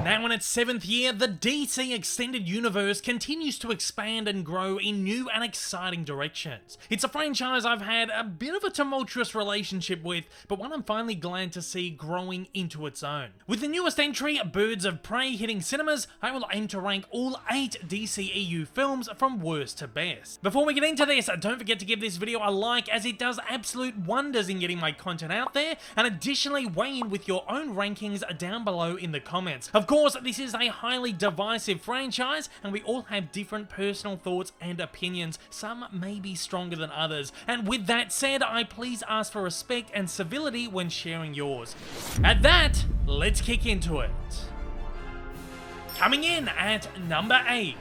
Now in its 7th year, the DC Extended Universe continues to expand and grow in new and exciting directions. It's a franchise I've had a bit of a tumultuous relationship with, but one I'm finally glad to see growing into its own. With the newest entry, Birds of Prey, hitting cinemas, I will aim to rank all 8 DCEU films from worst to best. Before we get into this, don't forget to give this video a like, as it does absolute wonders in getting my content out there, and additionally weigh in with your own rankings down below in the comments. Of course, this is a highly divisive franchise, and we all have different personal thoughts and opinions. Some may be stronger than others, and with that said, I please ask for respect and civility when sharing yours. At that, let's kick into it. Coming in at number 8,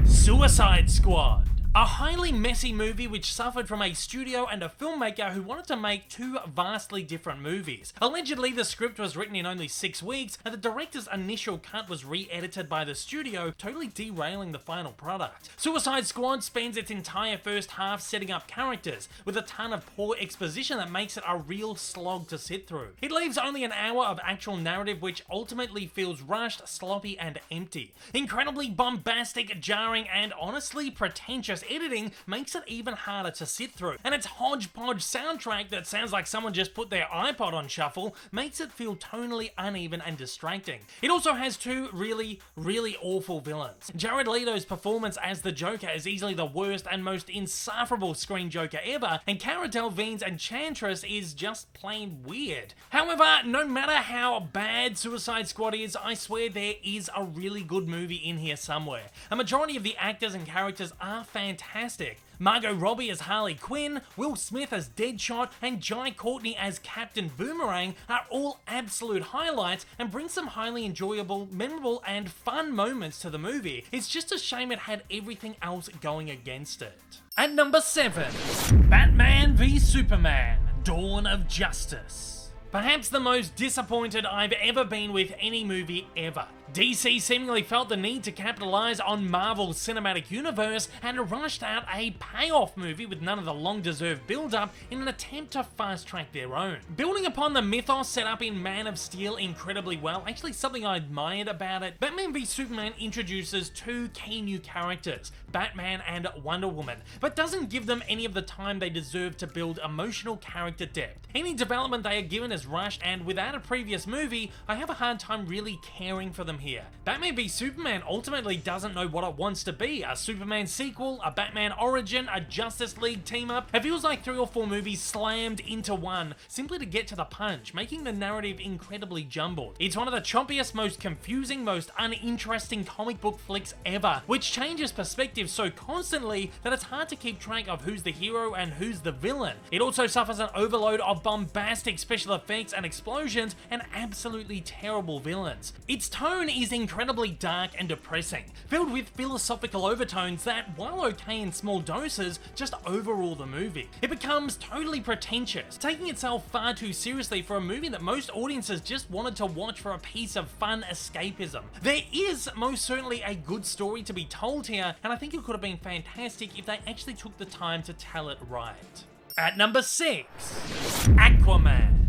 Suicide Squad. A highly messy movie which suffered from a studio and a filmmaker who wanted to make 2 vastly different movies. Allegedly, the script was written in only 6 weeks, and the director's initial cut was re-edited by the studio, totally derailing the final product. Suicide Squad spends its entire first half setting up characters, with a ton of poor exposition that makes it a real slog to sit through. It leaves only an hour of actual narrative which ultimately feels rushed, sloppy, and empty. Incredibly bombastic, jarring, and honestly pretentious editing makes it even harder to sit through, and its hodgepodge soundtrack that sounds like someone just put their iPod on shuffle makes it feel tonally uneven and distracting. It also has 2 really awful villains. Jared Leto's performance as the Joker is easily the worst and most insufferable screen Joker ever, and Cara Delevingne's Enchantress is just plain weird. However, no matter how bad Suicide Squad is, I swear there is a really good movie in here somewhere. A majority of the actors and characters are fantastic. Margot Robbie as Harley Quinn, Will Smith as Deadshot, and Jai Courtney as Captain Boomerang are all absolute highlights and bring some highly enjoyable, memorable, and fun moments to the movie. It's just a shame it had everything else going against it. At number 7, Batman v Superman: Dawn of Justice. Perhaps the most disappointed I've ever been with any movie ever. DC seemingly felt the need to capitalize on Marvel's cinematic universe and rushed out a payoff movie with none of the long-deserved build-up in an attempt to fast-track their own. Building upon the mythos set up in Man of Steel incredibly well, actually something I admired about it, Batman v Superman introduces 2 key new characters, Batman and Wonder Woman, but doesn't give them any of the time they deserve to build emotional character depth. Any development they are given is rushed, and without a previous movie, I have a hard time really caring for them here. Batman v Superman ultimately doesn't know what it wants to be: a Superman sequel, a Batman origin, a Justice League team-up. It feels like 3 or 4 movies slammed into one, simply to get to the punch, making the narrative incredibly jumbled. It's one of the chompiest, most confusing, most uninteresting comic book flicks ever, which changes perspective so constantly that it's hard to keep track of who's the hero and who's the villain. It also suffers an overload of bombastic special effects and explosions and absolutely terrible villains. Its tone is incredibly dark and depressing, filled with philosophical overtones that, while okay in small doses, just overrule the movie. It becomes totally pretentious, taking itself far too seriously for a movie that most audiences just wanted to watch for a piece of fun escapism. There is most certainly a good story to be told here, and I think it could have been fantastic if they actually took the time to tell it right. At number 6, Aquaman.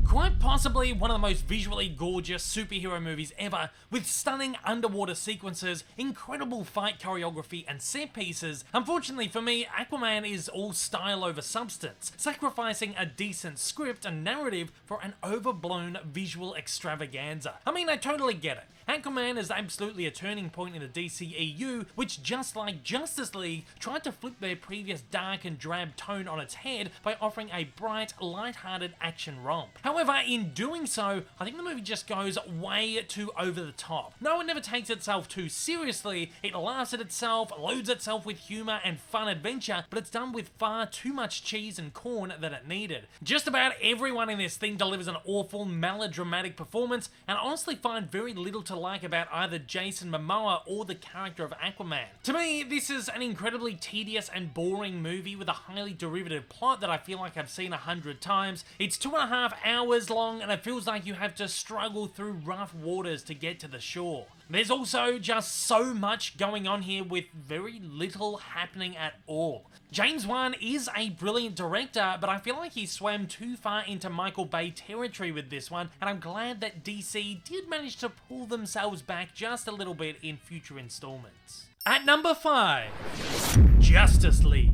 Quite possibly one of the most visually gorgeous superhero movies ever, with stunning underwater sequences, incredible fight choreography, and set pieces. Unfortunately for me, Aquaman is all style over substance, sacrificing a decent script and narrative for an overblown visual extravaganza. I mean, I totally get it. Aquaman is absolutely a turning point in the DCEU, which, just like Justice League, tried to flip their previous dark and drab tone on its head by offering a bright, light-hearted action romp. However, in doing so, I think the movie just goes way too over the top. No, it never takes itself too seriously, it laughs at itself, loads itself with humor and fun adventure, but it's done with far too much cheese and corn than it needed. Just about everyone in this thing delivers an awful, melodramatic performance, and I honestly find very little to like about either Jason Momoa or the character of Aquaman. To me, this is an incredibly tedious and boring movie with a highly derivative plot that I feel like I've seen 100 times. It's 2.5 hours long, and it feels like you have to struggle through rough waters to get to the shore. There's also just so much going on here with very little happening at all. James Wan is a brilliant director, but I feel like he swam too far into Michael Bay territory with this one, and I'm glad that DC did manage to pull themselves back just a little bit in future installments. At number 5, Justice League.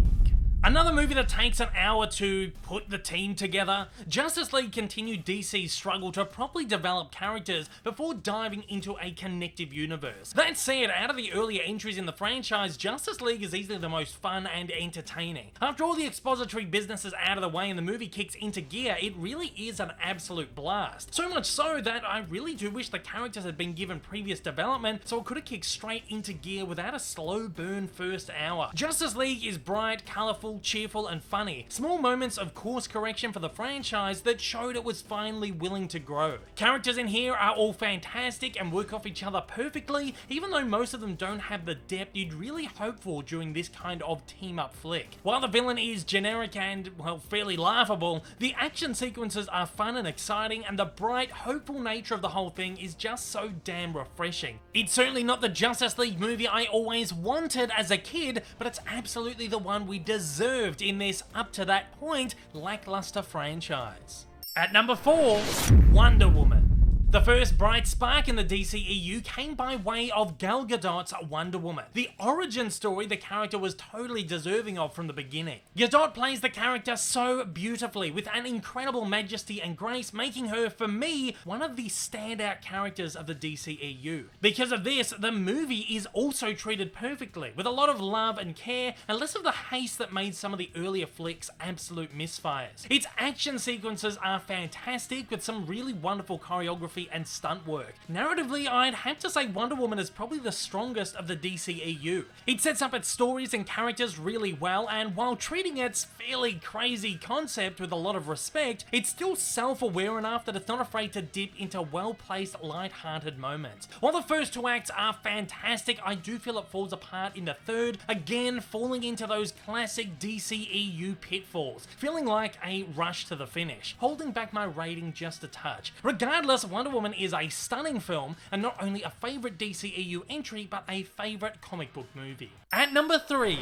Another movie that takes an hour to put the team together. Justice League continued DC's struggle to properly develop characters before diving into a connective universe. That said, out of the earlier entries in the franchise, Justice League is easily the most fun and entertaining. After all the expository business is out of the way and the movie kicks into gear, it really is an absolute blast. So much so that I really do wish the characters had been given previous development so it could have kicked straight into gear without a slow burn first hour. Justice League is bright, colourful, cheerful and funny. Small moments of course correction for the franchise that showed it was finally willing to grow. Characters in here are all fantastic and work off each other perfectly, even though most of them don't have the depth you'd really hope for during this kind of team-up flick. While the villain is generic and, well, fairly laughable, the action sequences are fun and exciting, and the bright, hopeful nature of the whole thing is just so damn refreshing. It's certainly not the Justice League movie I always wanted as a kid, but it's absolutely the one we deserve in this, up to that point, lackluster franchise. At number 4, Wonder Woman. The first bright spark in the DCEU came by way of Gal Gadot's Wonder Woman, the origin story the character was totally deserving of from the beginning. Gadot plays the character so beautifully, with an incredible majesty and grace, making her, for me, one of the standout characters of the DCEU. Because of this, the movie is also treated perfectly, with a lot of love and care, and less of the haste that made some of the earlier flicks absolute misfires. Its action sequences are fantastic, with some really wonderful choreography and stunt work. Narratively, I'd have to say Wonder Woman is probably the strongest of the DCEU. It sets up its stories and characters really well, and while treating its fairly crazy concept with a lot of respect, it's still self-aware enough that it's not afraid to dip into well-placed, light-hearted moments. While the first 2 acts are fantastic, I do feel it falls apart in the third, again falling into those classic DCEU pitfalls, feeling like a rush to the finish, holding back my rating just a touch. Regardless, Wonder Woman is a stunning film, and not only a favourite DCEU entry, but a favourite comic book movie. At number 3,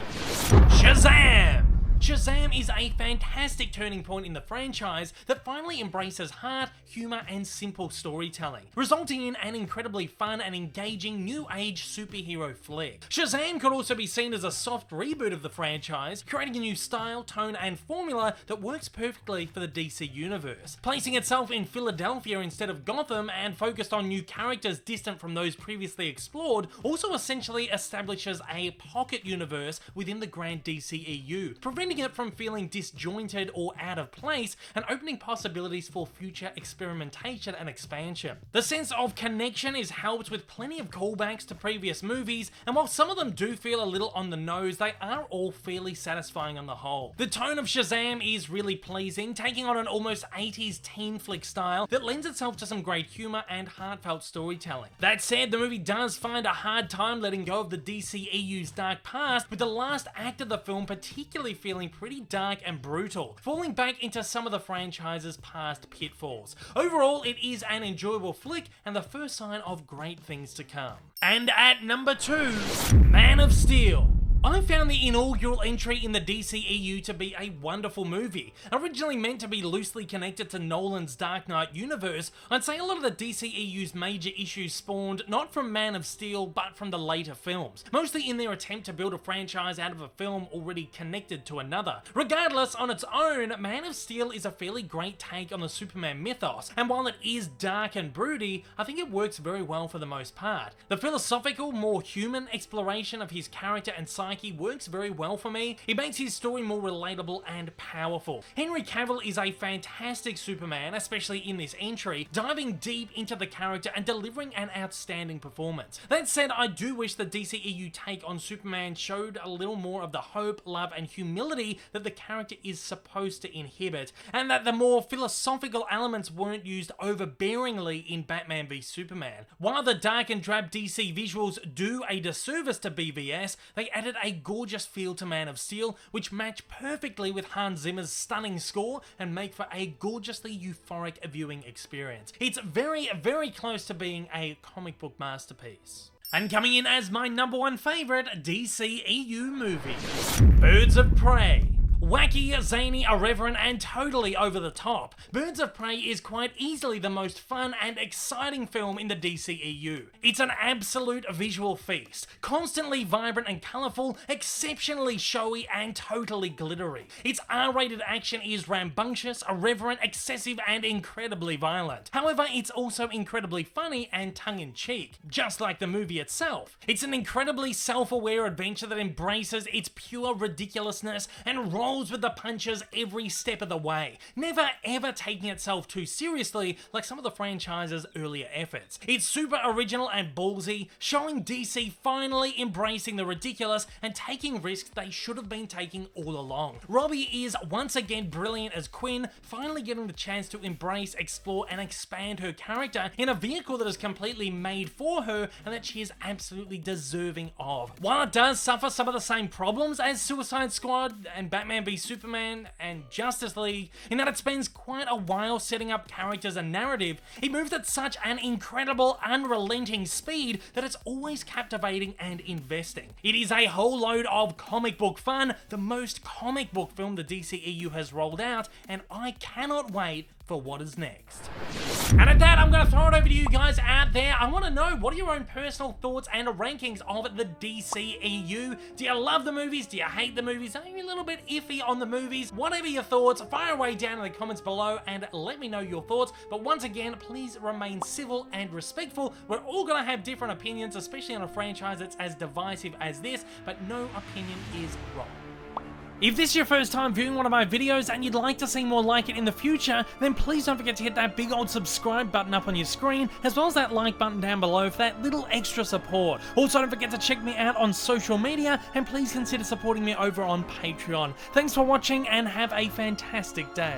Shazam! Shazam is a fantastic turning point in the franchise that finally embraces heart, humour and simple storytelling, resulting in an incredibly fun and engaging new age superhero flick. Shazam could also be seen as a soft reboot of the franchise, creating a new style, tone and formula that works perfectly for the DC universe. Placing itself in Philadelphia instead of Gotham and focused on new characters distant from those previously explored, also essentially establishes a pocket universe within the grand DCEU, preventing it from feeling disjointed or out of place, and opening possibilities for future experimentation and expansion. The sense of connection is helped with plenty of callbacks to previous movies, and while some of them do feel a little on the nose, they are all fairly satisfying on the whole. The tone of Shazam is really pleasing, taking on an almost 80s teen flick style that lends itself to some great humour and heartfelt storytelling. That said, the movie does find a hard time letting go of the DCEU's dark past, with the last act of the film particularly feeling pretty dark and brutal, falling back into some of the franchise's past pitfalls. Overall, it is an enjoyable flick and the first sign of great things to come. And at number 2, Man of Steel. I found the inaugural entry in the DCEU to be a wonderful movie. Originally meant to be loosely connected to Nolan's Dark Knight universe, I'd say a lot of the DCEU's major issues spawned not from Man of Steel, but from the later films, mostly in their attempt to build a franchise out of a film already connected to another. Regardless, on its own, Man of Steel is a fairly great take on the Superman mythos, and while it is dark and broody, I think it works very well for the most part. The philosophical, more human exploration of his character and psyche works very well for me. It makes his story more relatable and powerful. Henry Cavill is a fantastic Superman, especially in this entry, diving deep into the character and delivering an outstanding performance. That said, I do wish the DCEU take on Superman showed a little more of the hope, love and humility that the character is supposed to inhibit, and that the more philosophical elements weren't used overbearingly in Batman v Superman. While the dark and drab DC visuals do a disservice to BVS, they added a gorgeous feel to Man of Steel, which matched perfectly with Hans Zimmer's stunning score and make for a gorgeously euphoric viewing experience. It's very, very close to being a comic book masterpiece. And coming in as my #1 favourite DCEU movie, Birds of Prey. Wacky, zany, irreverent, and totally over the top, Birds of Prey is quite easily the most fun and exciting film in the DCEU. It's an absolute visual feast, constantly vibrant and colourful, exceptionally showy, and totally glittery. Its R-rated action is rambunctious, irreverent, excessive, and incredibly violent. However, it's also incredibly funny and tongue-in-cheek, just like the movie itself. It's an incredibly self-aware adventure that embraces its pure ridiculousness and rolls with the punches every step of the way, never ever taking itself too seriously like some of the franchise's earlier efforts. It's super original and ballsy, showing DC finally embracing the ridiculous and taking risks they should have been taking all along. Robbie is once again brilliant as Quinn, finally getting the chance to embrace, explore, and expand her character in a vehicle that is completely made for her and that she is absolutely deserving of. While it does suffer some of the same problems as Suicide Squad and Batman v Superman and Justice League, in that it spends quite a while setting up characters and narrative, it moves at such an incredible, unrelenting speed that it's always captivating and investing. It is a whole load of comic book fun, the most comic book film the DCEU has rolled out, and I cannot wait for what is next. And at that, I'm going to throw it over to you guys out there. I want to know, what are your own personal thoughts and rankings of the DCEU? Do you love the movies? Do you hate the movies? Are you a little bit iffy on the movies? Whatever your thoughts, fire away down in the comments below and let me know your thoughts. But once again, please remain civil and respectful. We're all going to have different opinions, especially on a franchise that's as divisive as this, but no opinion is wrong. If this is your first time viewing one of my videos and you'd like to see more like it in the future, then please don't forget to hit that big old subscribe button up on your screen, as well as that like button down below for that little extra support. Also, don't forget to check me out on social media, and please consider supporting me over on Patreon. Thanks for watching and have a fantastic day.